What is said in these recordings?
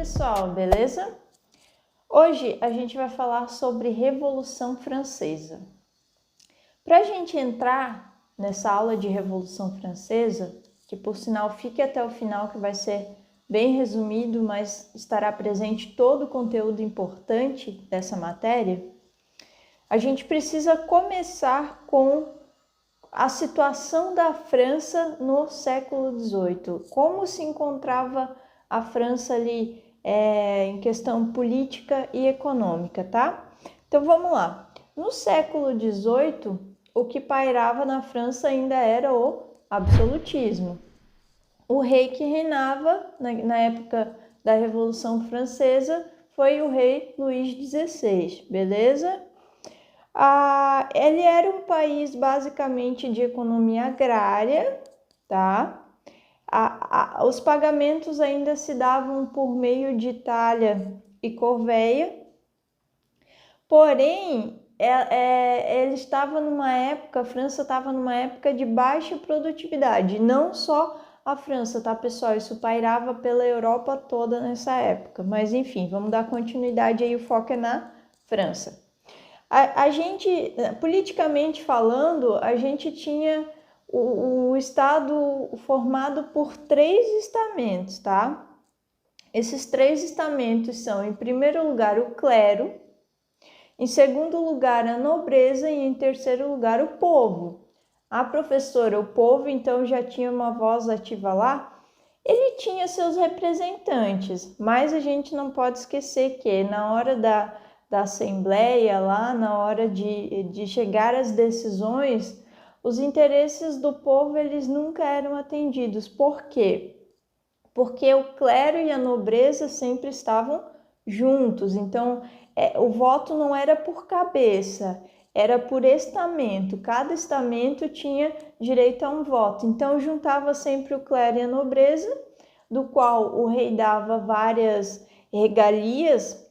pessoal, beleza? Hoje a gente vai falar sobre Revolução Francesa. Para a gente entrar nessa aula de Revolução Francesa, que por sinal fique até o final que vai ser bem resumido, mas estará presente todo o conteúdo importante dessa matéria, a gente precisa começar com a situação da França no século XVIII. Como se encontrava a França ali em questão política e econômica, tá? Então vamos lá. No século XVIII, o que pairava na França ainda era o absolutismo. O rei que reinava na época da Revolução Francesa foi o rei Luís XVI, beleza? Ele era um país basicamente de economia agrária, tá? Os pagamentos ainda se davam por meio de talha e corveia, porém, ele estava numa época, a França estava numa época de baixa produtividade, não só a França, tá, pessoal? Isso pairava pela Europa toda nessa época, mas enfim, vamos dar continuidade aí, o foco é na França. A gente, politicamente falando, a gente tinha o Estado formado por 3 estamentos, tá? Esses 3 estamentos são, em primeiro lugar, o clero, em segundo lugar, a nobreza e em terceiro lugar, o povo. Professora, o povo então já tinha uma voz ativa lá? Ele tinha seus representantes, mas a gente não pode esquecer que na hora da Assembleia, lá na hora de chegar às decisões, os interesses do povo eles nunca eram atendidos. Por quê? Porque o clero e a nobreza sempre estavam juntos. Então, o voto não era por cabeça, era por estamento. Cada estamento tinha direito a um voto. Então, juntava sempre o clero e a nobreza, do qual o rei dava várias regalias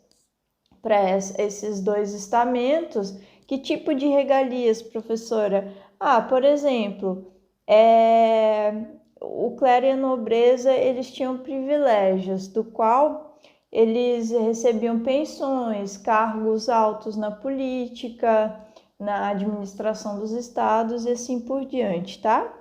para esses 2 estamentos. Que tipo de regalias, professora? Por exemplo, o clero e a nobreza, eles tinham privilégios, do qual eles recebiam pensões, cargos altos na política, na administração dos estados e assim por diante, tá?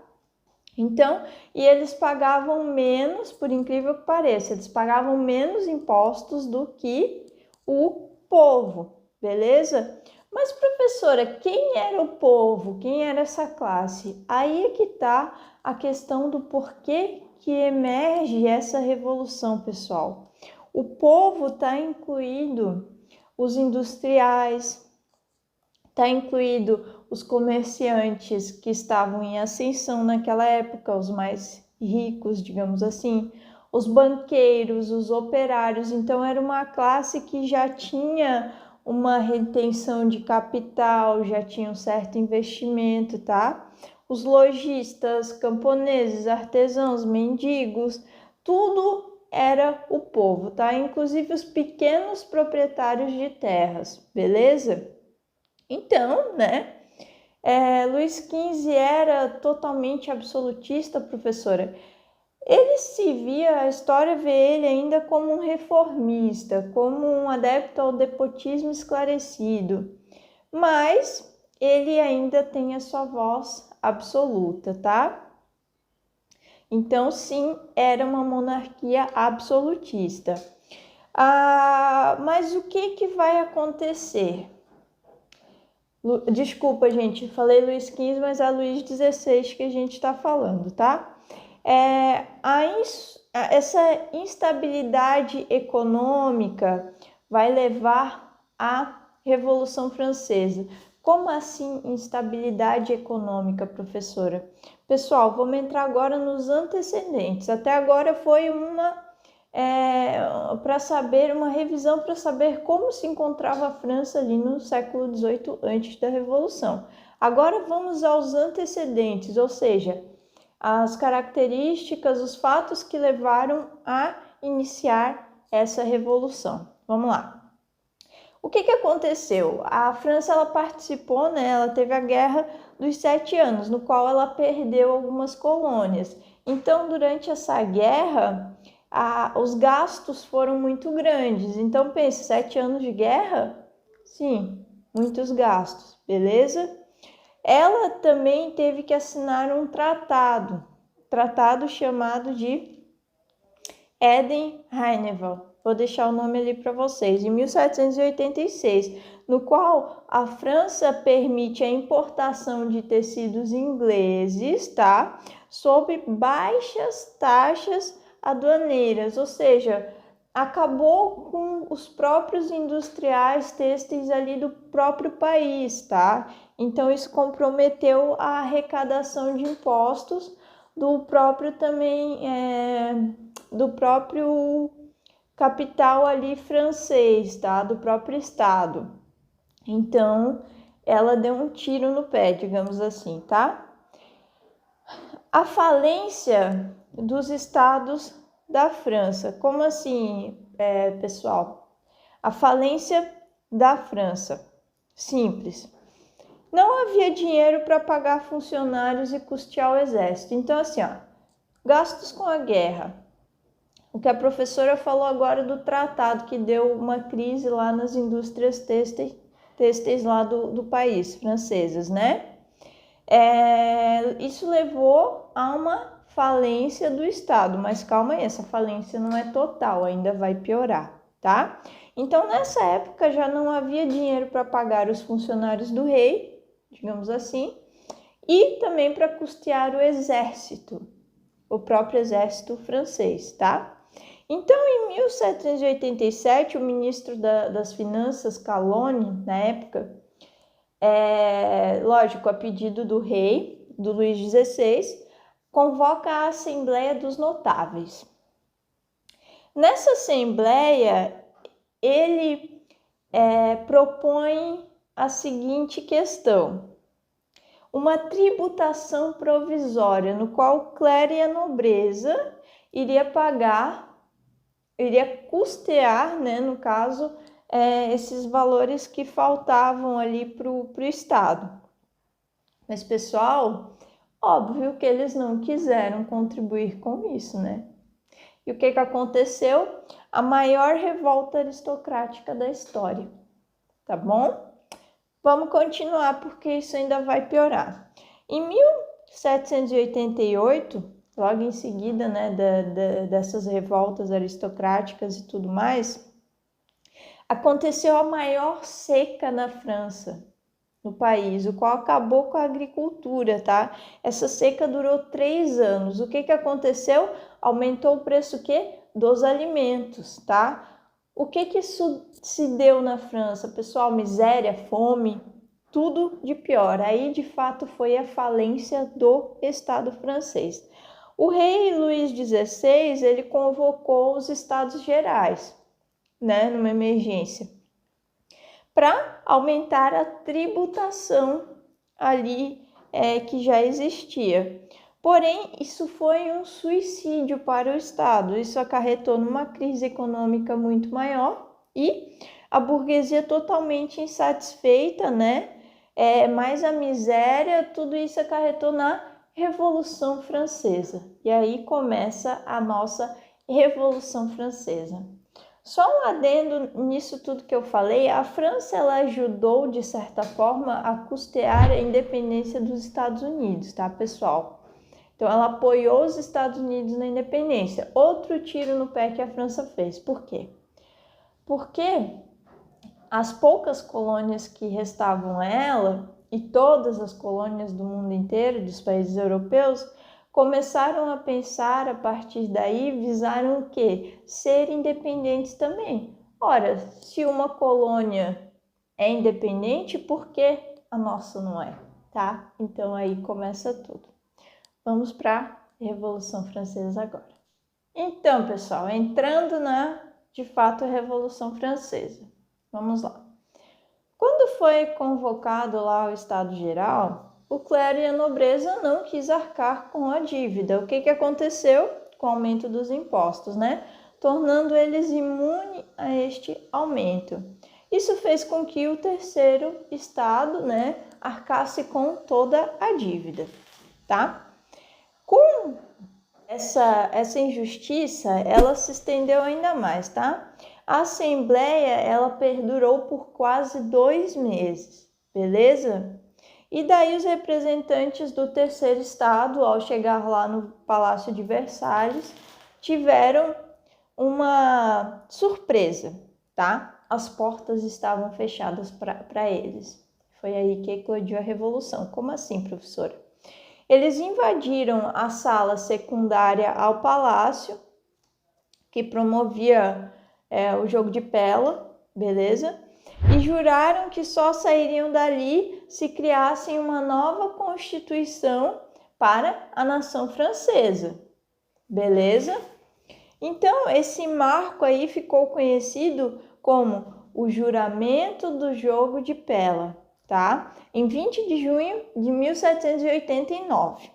Então, e eles pagavam menos, por incrível que pareça, eles pagavam menos impostos do que o povo, beleza? Mas, professora, quem era o povo? Quem era essa classe? Aí é que tá a questão do porquê que emerge essa revolução, pessoal. O povo está incluído os industriais, está incluído os comerciantes que estavam em ascensão naquela época, os mais ricos, digamos assim, os banqueiros, os operários. Então era uma classe que já tinha uma retenção de capital, já tinha um certo investimento, tá? Os lojistas, camponeses, artesãos, mendigos, tudo era o povo, tá? Inclusive os pequenos proprietários de terras, beleza? Então, né? Luís XV era totalmente absolutista, professora. Ele se via, a história vê ele ainda como um reformista, como um adepto ao despotismo esclarecido, mas ele ainda tem a sua voz absoluta, tá? Então, sim, era uma monarquia absolutista. Mas o que vai acontecer? Desculpa, gente, falei Luís XV, mas é Luís XVI que a gente está falando, tá? Essa instabilidade econômica vai levar à Revolução Francesa. Como assim instabilidade econômica, professora? Pessoal, vamos entrar agora nos antecedentes. Até agora foi uma revisão para saber como se encontrava a França ali no século XVIII, antes da Revolução. Agora vamos aos antecedentes, ou seja, as características, os fatos que levaram a iniciar essa revolução. Vamos lá. O que aconteceu? A França ela participou, né? Ela teve a Guerra dos 7 anos, no qual ela perdeu algumas colônias. Então, durante essa guerra, os gastos foram muito grandes. Então, pense, 7 anos de guerra? Sim, muitos gastos, beleza? Ela também teve que assinar um tratado chamado de Eden-Heineville. Vou deixar o nome ali para vocês, em 1786, no qual a França permite a importação de tecidos ingleses, tá? Sob baixas taxas aduaneiras, ou seja, acabou com os próprios industriais têxteis ali do próprio país, tá? Então isso comprometeu a arrecadação de impostos do próprio também, do próprio capital ali francês, tá? Do próprio estado. Então, ela deu um tiro no pé, digamos assim, tá? A falência dos estados da França. Como assim, pessoal? A falência da França. Simples. Não havia dinheiro para pagar funcionários e custear o exército. Então, assim, ó, gastos com a guerra. O que a professora falou agora do tratado que deu uma crise lá nas indústrias têxteis lá do país, francesas, né? Isso levou a uma falência do Estado, mas calma aí, essa falência não é total, ainda vai piorar, tá? Então, nessa época já não havia dinheiro para pagar os funcionários do rei, digamos assim, e também para custear o exército, o próprio exército francês, tá? Então, em 1787, o ministro das Finanças, Calonne, na época, lógico, a pedido do rei, do Luís XVI, convoca a Assembleia dos Notáveis. Nessa Assembleia, ele propõe a seguinte questão: uma tributação provisória, no qual o clero e a nobreza iria custear, né, no caso, esses valores que faltavam ali para o Estado. Mas, pessoal, óbvio que eles não quiseram contribuir com isso, né? E o que aconteceu? A maior revolta aristocrática da história, tá bom? Vamos continuar porque isso ainda vai piorar. Em 1788, logo em seguida, né, dessas revoltas aristocráticas e tudo mais, aconteceu a maior seca na França, no país, o qual acabou com a agricultura, tá? Essa seca durou 3 anos. O que aconteceu? Aumentou o preço dos alimentos, tá? O que isso se deu na França, pessoal? Miséria, fome, tudo de pior. Aí, de fato, foi a falência do Estado francês. O rei Luís XVI, ele convocou os Estados Gerais, né, numa emergência, para aumentar a tributação ali que já existia. Porém, isso foi um suicídio para o Estado. Isso acarretou numa crise econômica muito maior e a burguesia totalmente insatisfeita, né? Mais a miséria, tudo isso acarretou na Revolução Francesa. E aí começa a nossa Revolução Francesa. Só um adendo nisso tudo que eu falei, a França ela ajudou, de certa forma, a custear a independência dos Estados Unidos, tá, pessoal? Então, ela apoiou os Estados Unidos na independência. Outro tiro no pé que a França fez. Por quê? Porque as poucas colônias que restavam a ela, e todas as colônias do mundo inteiro, dos países europeus, começaram a pensar, a partir daí, visaram o quê? Ser independentes também. Ora, se uma colônia é independente, por que a nossa não é? Tá? Então aí começa tudo. Vamos para a Revolução Francesa agora. Então, pessoal, entrando de fato, Revolução Francesa. Vamos lá. Quando foi convocado lá o Estado Geral, o clero e a nobreza não quis arcar com a dívida. O que aconteceu? Com o aumento dos impostos, né? Tornando eles imunes a este aumento. Isso fez com que o terceiro Estado, né, arcasse com toda a dívida, tá? Com essa injustiça, ela se estendeu ainda mais, tá? A Assembleia, ela perdurou por quase 2 meses, beleza? E daí os representantes do terceiro estado, ao chegar lá no Palácio de Versalhes, tiveram uma surpresa, tá? As portas estavam fechadas para eles. Foi aí que eclodiu a revolução. Como assim, professora? Eles invadiram a sala secundária ao palácio, que promovia o jogo de pela, beleza? E juraram que só sairiam dali se criassem uma nova constituição para a nação francesa, beleza? Então, esse marco aí ficou conhecido como o juramento do jogo de pela, tá? Em 20 de junho de 1789.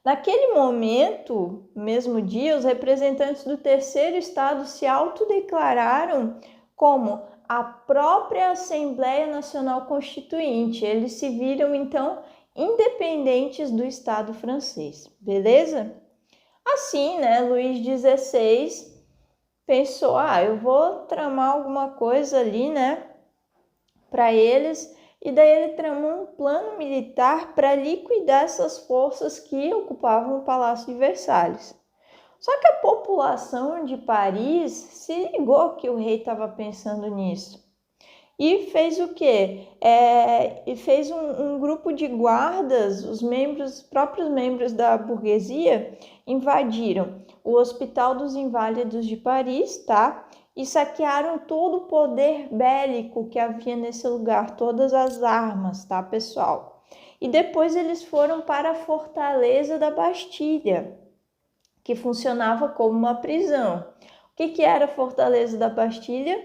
Naquele momento, mesmo dia, os representantes do terceiro estado se autodeclararam como a própria Assembleia Nacional Constituinte. Eles se viram, então, independentes do Estado francês, beleza? Assim, né, Luís XVI pensou, eu vou tramar alguma coisa ali, né, para eles, e daí ele tramou um plano militar para liquidar essas forças que ocupavam o Palácio de Versalhes. Só que a população de Paris se ligou que o rei estava pensando nisso. E fez o quê? E fez um grupo de guardas, os próprios membros da burguesia, invadiram o Hospital dos Inválidos de Paris, tá? E saquearam todo o poder bélico que havia nesse lugar, todas as armas, tá, pessoal? E depois eles foram para a Fortaleza da Bastilha, que funcionava como uma prisão. O que era a Fortaleza da Bastilha?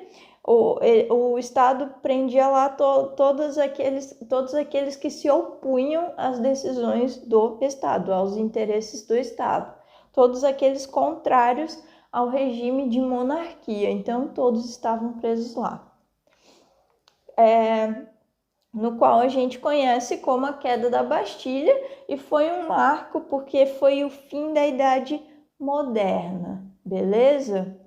O Estado prendia lá todos aqueles que se opunham às decisões do Estado, aos interesses do Estado, todos aqueles contrários ao regime de monarquia. Então, todos estavam presos lá. No qual a gente conhece como a queda da Bastilha, e foi um marco porque foi o fim da Idade Moderna, beleza?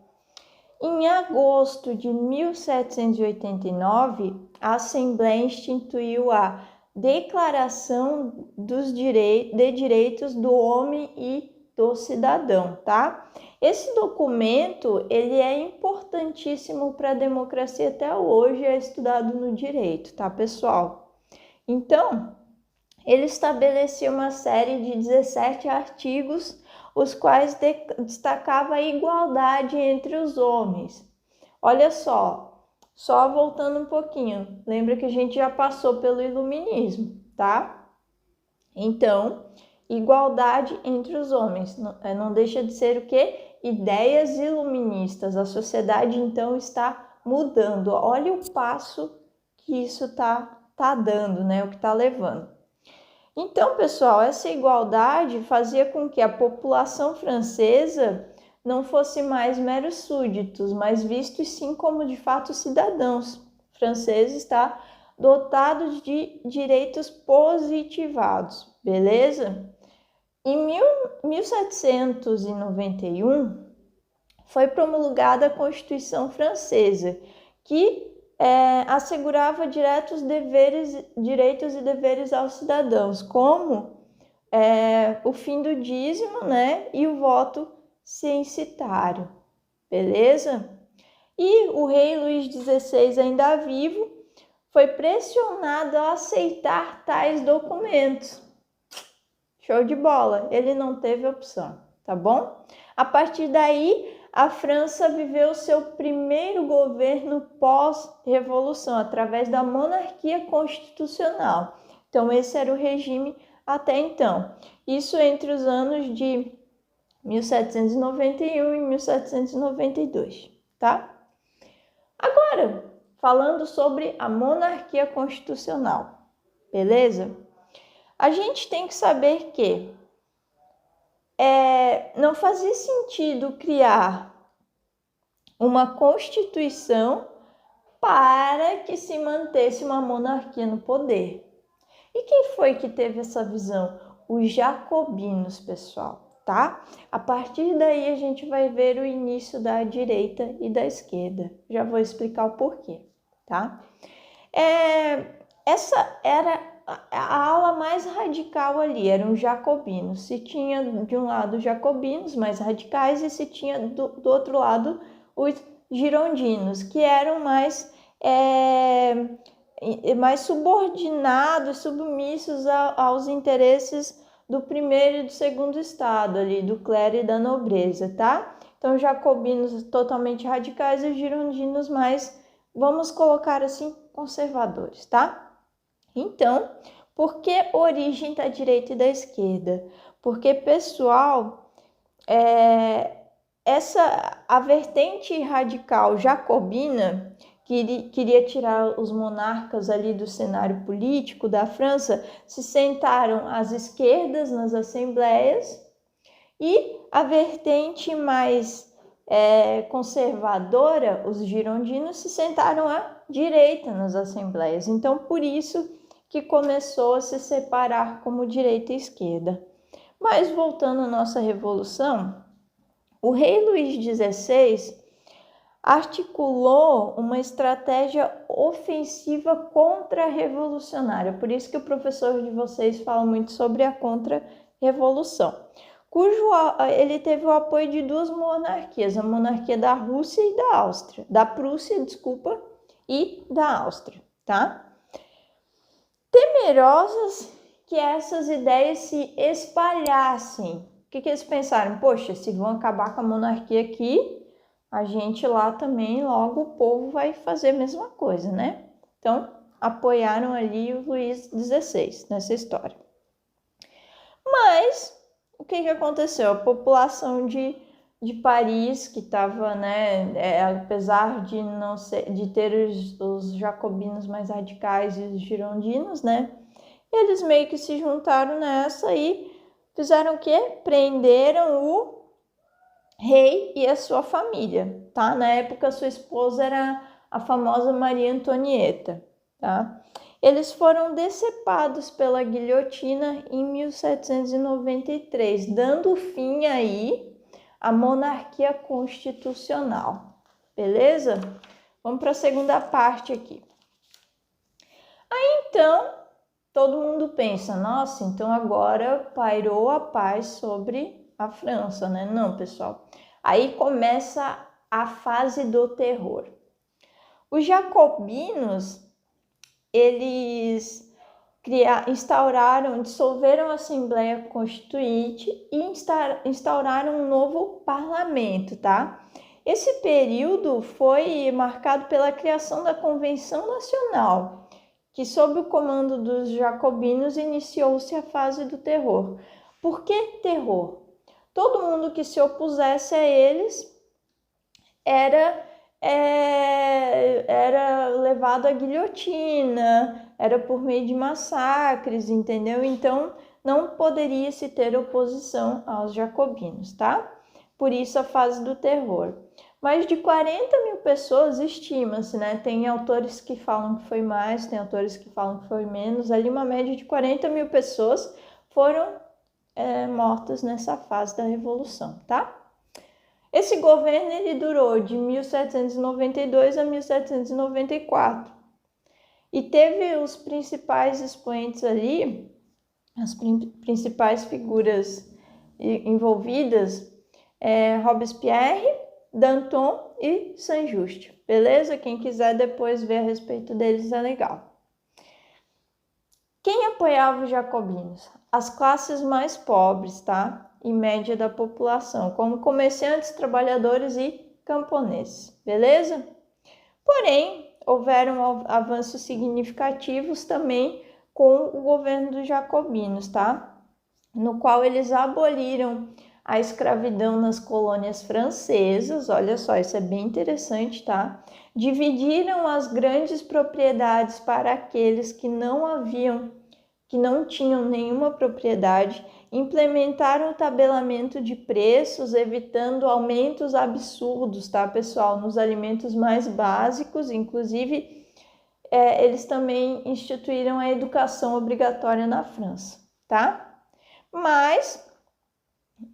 Em agosto de 1789, a Assembleia instituiu a Declaração de Direitos do Homem e do Cidadão, tá? Esse documento, ele é importantíssimo para a democracia até hoje, é estudado no direito, tá, pessoal? Então, ele estabelecia uma série de 17 artigos, os quais destacava a igualdade entre os homens. Olha só voltando um pouquinho, lembra que a gente já passou pelo iluminismo, tá? Então, igualdade entre os homens, não deixa de ser o quê? Ideias iluministas. A sociedade, então, está mudando. Olha o passo que isso tá dando, né? O que está levando. Então, pessoal, essa igualdade fazia com que a população francesa não fosse mais meros súditos, mas vistos sim como de fato cidadãos franceses, tá? Dotados de direitos positivados, beleza? Em 1791 foi promulgada a Constituição Francesa, que assegurava direitos e deveres aos cidadãos, como o fim do dízimo, né, e o voto censitário, beleza? E o rei Luís XVI, ainda vivo, foi pressionado a aceitar tais documentos. Show de bola, ele não teve opção, tá bom? A partir daí, a França viveu seu primeiro governo pós-revolução, através da monarquia constitucional. Então, esse era o regime até então. Isso entre os anos de 1791 e 1792, tá? Agora, falando sobre a monarquia constitucional, beleza? A gente tem que saber que não fazia sentido criar uma constituição para que se mantesse uma monarquia no poder. E quem foi que teve essa visão? Os jacobinos, pessoal, tá? A partir daí a gente vai ver o início da direita e da esquerda. Já vou explicar o porquê, tá? Essa era a ala mais radical ali, eram os jacobinos. Se tinha de um lado os jacobinos mais radicais e se tinha do outro lado os girondinos, que eram mais subordinados, submissos aos interesses do primeiro e do segundo estado ali, do clero e da nobreza, tá? Então, jacobinos totalmente radicais e girondinos mais, vamos colocar assim, conservadores, tá? Então, por que origem da direita e da esquerda? Porque, pessoal, a vertente radical jacobina queria tirar os monarcas ali do cenário político da França, se sentaram às esquerdas nas assembleias, e a vertente mais conservadora, os girondinos, se sentaram à direita nas assembleias. Então, por isso que começou a se separar como direita e esquerda. Mas, voltando à nossa Revolução, o rei Luís XVI articulou uma estratégia ofensiva contra-revolucionária. Por isso que o professor de vocês fala muito sobre a contra-revolução, ele teve o apoio de duas monarquias, a monarquia da Rússia e da Áustria, da Prússia, desculpa, e da Áustria, tá? Temerosas que essas ideias se espalhassem. O que eles pensaram? Poxa, se vão acabar com a monarquia aqui, a gente lá também, logo o povo vai fazer a mesma coisa, né? Então, apoiaram ali o Luís XVI nessa história. Mas, o que aconteceu? A população de Paris, que estava, né, apesar de não ser, de ter os jacobinos mais radicais e os girondinos, né, eles meio que se juntaram nessa e fizeram o quê? Prenderam o rei e a sua família, tá? Na época, sua esposa era a famosa Maria Antonieta, tá? Eles foram decepados pela guilhotina em 1793, dando fim aí à monarquia constitucional, beleza? Vamos para a segunda parte aqui. Aí, então, todo mundo pensa, nossa, então agora pairou a paz sobre a França, né? Não, pessoal. Aí começa a fase do terror. Os jacobinos, eles dissolveram a Assembleia Constituinte e instauraram um novo parlamento, tá? Esse período foi marcado pela criação da Convenção Nacional, que sob o comando dos jacobinos iniciou-se a fase do terror. Por que terror? Todo mundo que se opusesse a eles era levado à guilhotina, era por meio de massacres, entendeu? Então, não poderia se ter oposição aos jacobinos, tá? Por isso a fase do terror. Mais de 40 mil pessoas estima-se, né? Tem autores que falam que foi mais, tem autores que falam que foi menos. Ali uma média de 40 mil pessoas foram mortas nessa fase da Revolução, tá? Esse governo ele durou de 1792 a 1794 e teve os principais expoentes ali, as principais figuras envolvidas, Robespierre, Danton e Saint-Just, beleza? Quem quiser depois ver a respeito deles é legal. Quem apoiava os jacobinos? As classes mais pobres, tá? E média da população, como comerciantes, trabalhadores e camponeses, beleza? Porém, houveram avanços significativos também com o governo dos jacobinos, tá? No qual eles aboliram a escravidão nas colônias francesas, olha só, isso é bem interessante, tá? Dividiram as grandes propriedades para aqueles que não tinham nenhuma propriedade, implementaram o tabelamento de preços, evitando aumentos absurdos, tá, pessoal, nos alimentos mais básicos, inclusive eles também instituíram a educação obrigatória na França, tá? Mas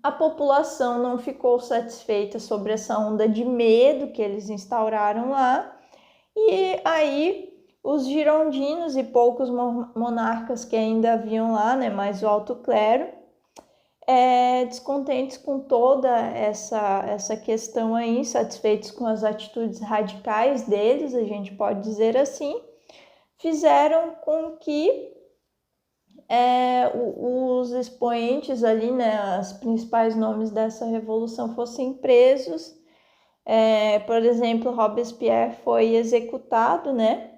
A população não ficou satisfeita sobre essa onda de medo que eles instauraram lá, e aí os girondinos e poucos monarcas que ainda haviam lá, né, mais o alto clero, descontentes com toda essa questão aí, insatisfeitos com as atitudes radicais deles, a gente pode dizer assim, fizeram com que os expoentes ali, né, os principais nomes dessa revolução fossem presos. Por exemplo, Robespierre foi executado, né,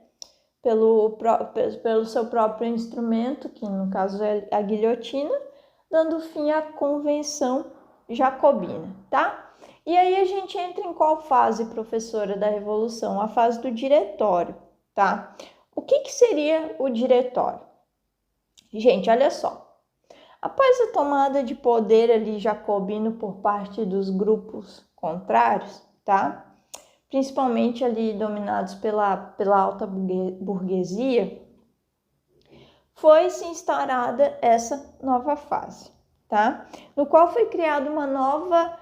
pelo seu próprio instrumento, que no caso é a guilhotina, dando fim à Convenção Jacobina, tá? E aí a gente entra em qual fase, professora, da Revolução? A fase do diretório, tá? O que seria o diretório? Gente, olha só. Após a tomada de poder ali jacobino por parte dos grupos contrários, tá? Principalmente ali dominados pela alta burguesia, foi-se instaurada essa nova fase, tá? No qual foi criada uma nova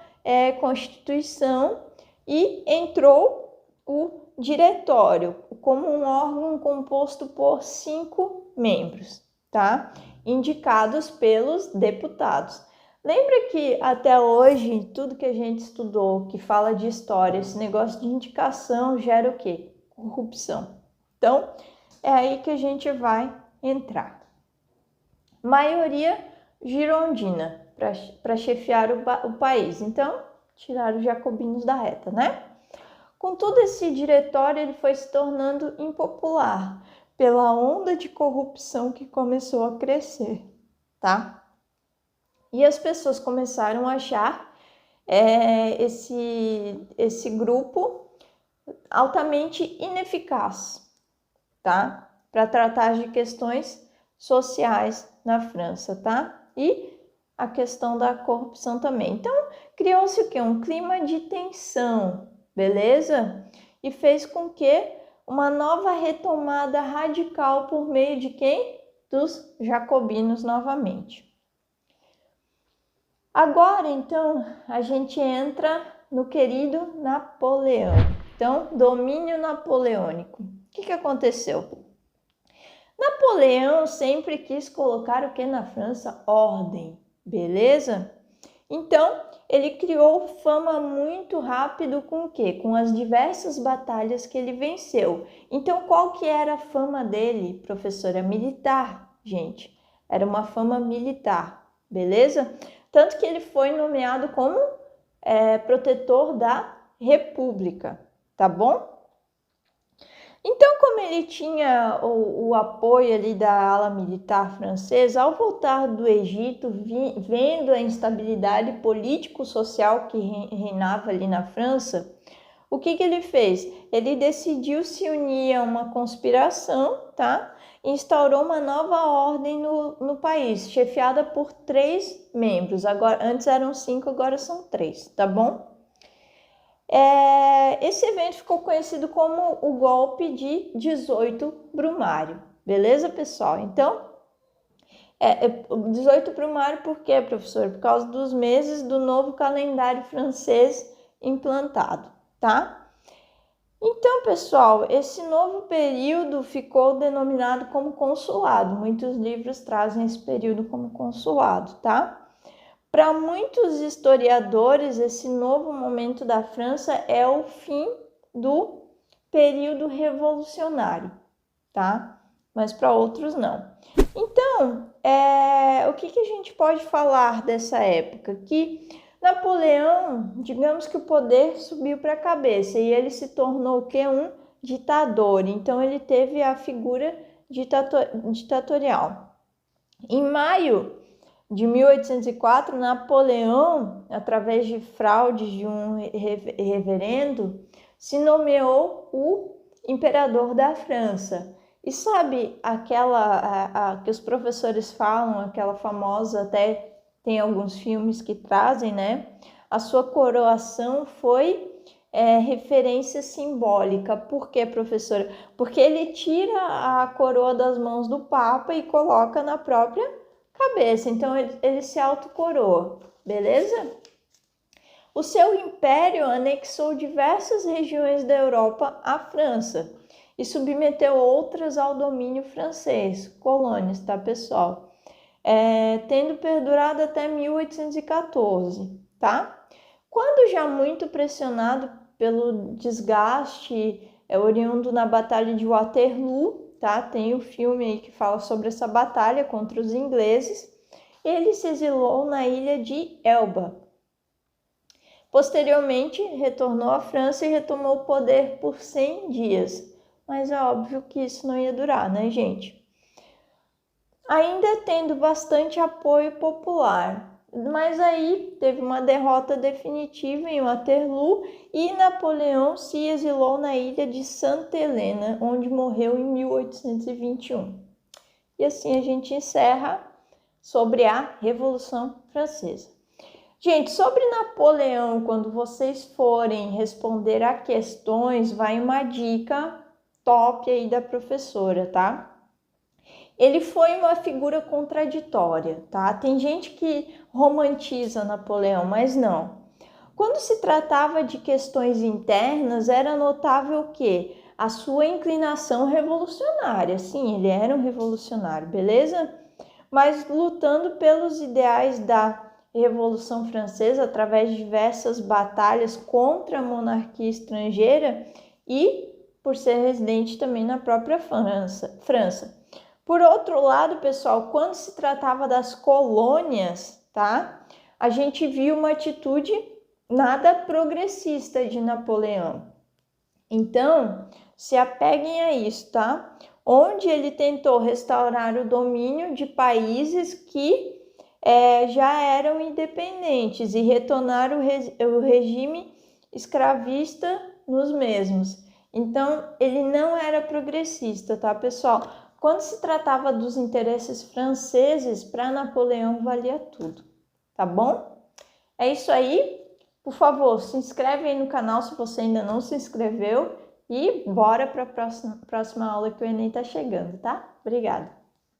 Constituição e entrou o diretório como um órgão composto por 5 membros, tá? Indicados pelos deputados. Lembra que até hoje, tudo que a gente estudou, que fala de história, esse negócio de indicação gera o quê? Corrupção. Então, é aí que a gente vai entrar. Maioria girondina para chefiar o país. Então, tiraram os jacobinos da reta, né? Contudo, esse diretório ele foi se tornando impopular pela onda de corrupção que começou a crescer, tá? E as pessoas começaram a achar esse grupo altamente ineficaz, tá? Para tratar de questões sociais na França, tá? E a questão da corrupção também. Então, criou-se o quê? Um clima de tensão, beleza? E fez com que uma nova retomada radical por meio de quem? Dos jacobinos novamente. Agora, então, a gente entra no querido Napoleão. Então, domínio napoleônico. O que aconteceu? Napoleão sempre quis colocar o que na França? Ordem, beleza? Então, ele criou fama muito rápido com o quê? Com as diversas batalhas que ele venceu. Então, qual que era a fama dele, professora? Militar, gente. Era uma fama militar, beleza? Tanto que ele foi nomeado como protetor da República, tá bom? Então, como ele tinha o apoio ali da ala militar francesa, ao voltar do Egito, vendo a instabilidade político-social que reinava ali na França, o que ele fez? Ele decidiu se unir a uma conspiração, tá? E instaurou uma nova ordem no país, chefiada por 3 membros. Agora, antes eram 5, agora são 3, tá bom? Esse evento ficou conhecido como o golpe de 18 Brumário, beleza, pessoal? Então, 18 Brumário por quê, professor? Por causa dos meses do novo calendário francês implantado, tá? Então, pessoal, esse novo período ficou denominado como consulado. Muitos livros trazem esse período como consulado, tá? Para muitos historiadores, esse novo momento da França é o fim do período revolucionário, tá? Mas para outros não. Então, o que a gente pode falar dessa época? Que Napoleão, digamos que o poder subiu para a cabeça e ele se tornou o quê? Um ditador. Então, ele teve a figura ditatorial. Em maio de 1804, Napoleão, através de fraudes de um reverendo, se nomeou o imperador da França. E sabe aquela que os professores falam, aquela famosa, até tem alguns filmes que trazem, né? A sua coroação foi referência simbólica. Por quê, professora? Porque ele tira a coroa das mãos do Papa e coloca na própria cabeça. Então, ele se autocoroa, beleza? O seu império anexou diversas regiões da Europa à França e submeteu outras ao domínio francês, colônias, tá, pessoal? Tendo perdurado até 1814, tá? Quando já muito pressionado pelo desgaste oriundo na Batalha de Waterloo, tá? Tem o filme aí que fala sobre essa batalha contra os ingleses. Ele se exilou na ilha de Elba. Posteriormente, retornou à França e retomou o poder por 100 dias. Mas é óbvio que isso não ia durar, né, gente? Ainda tendo bastante apoio popular. Mas aí teve uma derrota definitiva em Waterloo e Napoleão se exilou na ilha de Santa Helena, onde morreu em 1821. E assim a gente encerra sobre a Revolução Francesa. Gente, sobre Napoleão, quando vocês forem responder a questões, vai uma dica top aí da professora, tá? Ele foi uma figura contraditória, tá? Tem gente que romantiza Napoleão, mas não. Quando se tratava de questões internas, era notável o quê? A sua inclinação revolucionária. Sim, ele era um revolucionário, beleza? Mas lutando pelos ideais da Revolução Francesa através de diversas batalhas contra a monarquia estrangeira e por ser residente também na própria França. Por outro lado, pessoal, quando se tratava das colônias, tá? A gente viu uma atitude nada progressista de Napoleão. Então, se apeguem a isso, tá? Onde ele tentou restaurar o domínio de países que já eram independentes e retornar o regime escravista nos mesmos. Então, ele não era progressista, tá, pessoal? Quando se tratava dos interesses franceses, para Napoleão valia tudo, tá bom? É isso aí. Por favor, se inscreve aí no canal se você ainda não se inscreveu e bora para a próxima aula que o Enem tá chegando, tá? Obrigada!